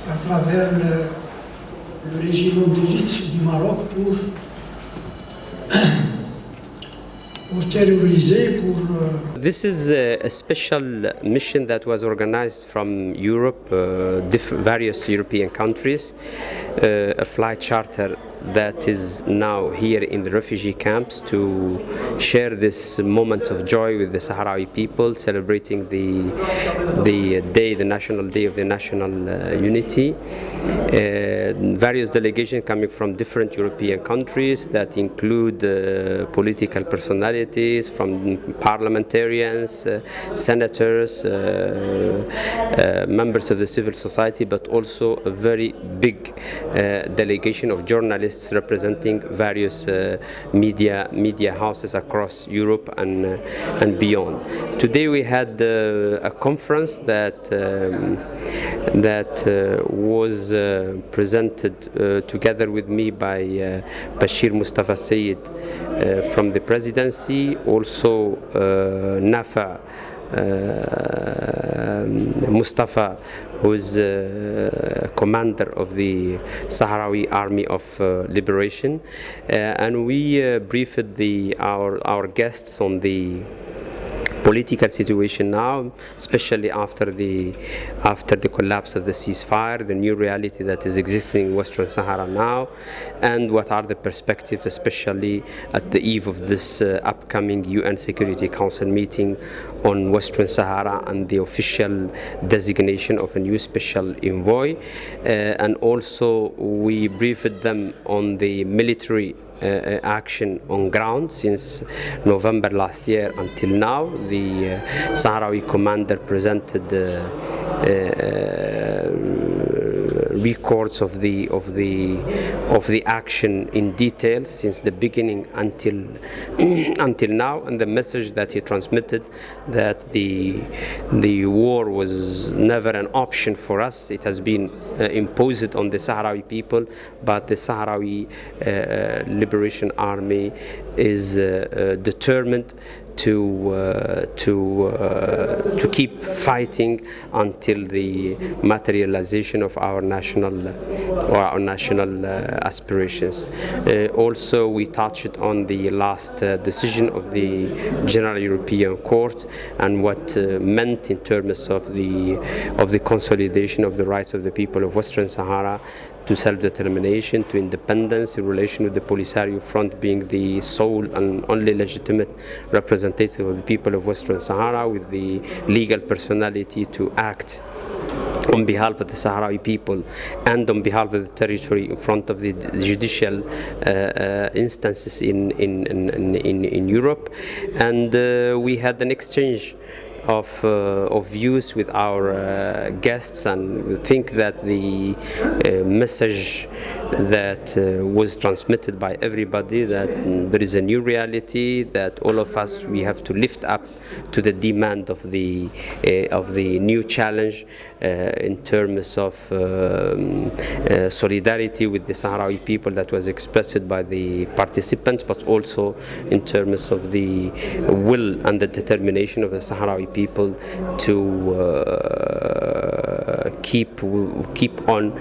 à travers le régiment d'élite du Maroc pour terroriser, pour... This is a special mission that was organized from Europe, various European countries, a flight charter that is now here in the refugee camps to share this moment of joy with the Sahrawi people, celebrating the National Day of the National Unity. Various delegations coming from different European countries that include political personalities, from parliamentarians, senators, members of the civil society, but also a very big delegation of journalists representing various media houses across Europe and beyond. Today we had a conference that was presented together with me by Bashir Mustafa Sayyid from the presidency, also Nafa Mustafa, who is commander of the Sahrawi Army of Liberation, and we briefed our guests on the political situation now, especially after the collapse of the ceasefire, the new reality that is existing in Western Sahara now, and what are the perspectives, especially at the eve of this upcoming UN Security Council meeting on Western Sahara and the official designation of a new special envoy. And also we briefed them on the military action on ground since November last year until now. The Sahrawi commander presented records of the action in detail since the beginning until now, and the message that he transmitted, that the war was never an option for us. It has been imposed on the Sahrawi people, but the Sahrawi Liberation Army is determined to keep fighting until the materialization of our national aspirations. Also, we touched on the last decision of the General European Court and what meant in terms of the consolidation of the rights of the people of Western Sahara to self-determination, to independence, in relation with the Polisario Front being the sole and only legitimate representative of the people of Western Sahara, with the legal personality to act on behalf of the Sahrawi people and on behalf of the territory in front of the judicial instances in Europe. And we had an exchange of views with our guests, and we think that the message that was transmitted by everybody, that there is a new reality, that all of us, we have to lift up to the demand of the new challenge in terms of solidarity with the Sahrawi people that was expressed by the participants, but also in terms of the will and the determination of the Sahrawi people to keep on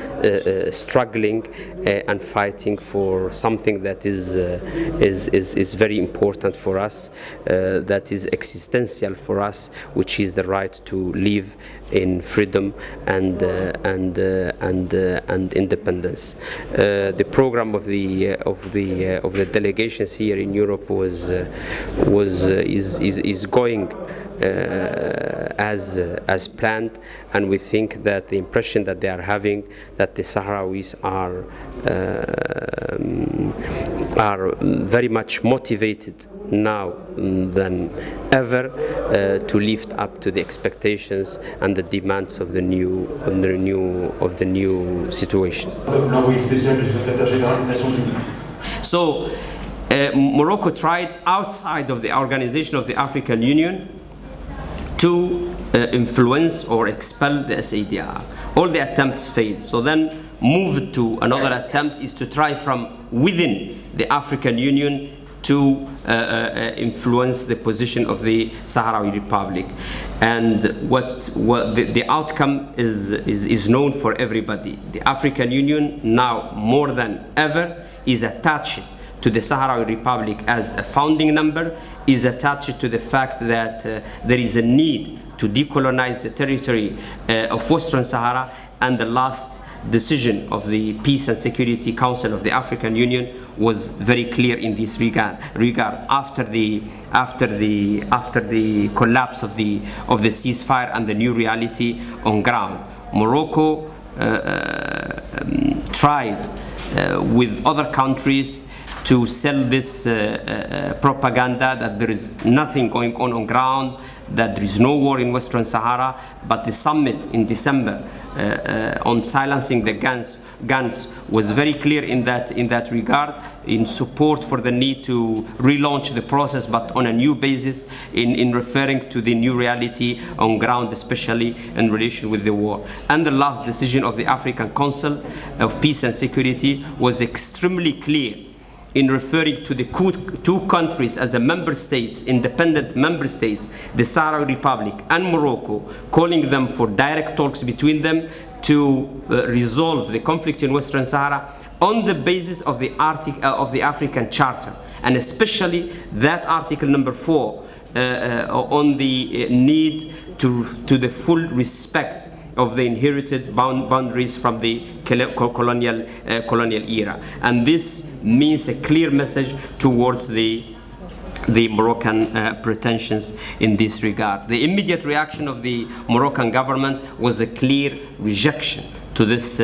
struggling and fighting for something that is very important for us, that is existential for us, which is the right to live in freedom and independence. The program of the delegations here in Europe is going as planned, and we think that the impression that they are having, that the Sahrawis are very much motivated now than ever to lift up to the expectations and the demands of the new situation. So Morocco tried outside of the organization of the African Union to influence or expel the SADR. All the attempts failed. So then moved to another attempt is to try from within the African Union to influence the position of the Sahrawi Republic. And the outcome is known for everybody. The African Union now more than ever is attached to the Sahrawi Republic as a founding member, is attached to the fact that there is a need to decolonize the territory of Western Sahara, and the last decision of the Peace and Security Council of the African Union was very clear in this regard. After the collapse of the ceasefire and the new reality on ground, Morocco tried with other countries to sell this propaganda that there is nothing going on ground, that there is no war in Western Sahara. But the summit in December on silencing the guns was very clear in that regard, in support for the need to relaunch the process, but on a new basis, in referring to the new reality on ground, especially in relation with the war. And the last decision of the African Council of Peace and Security was extremely clear in referring to the two countries as a member states, independent member states, the Sahrawi Republic and Morocco, calling them for direct talks between them to resolve the conflict in Western Sahara on the basis of the African Charter, and especially that Article number 4 on the need to the full respect of the inherited boundaries from the colonial era. And this means a clear message towards the Moroccan pretensions in this regard. The immediate reaction of the Moroccan government was a clear rejection to this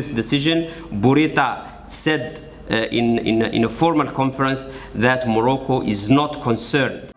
decision. Bourita said in a formal conference that Morocco is not concerned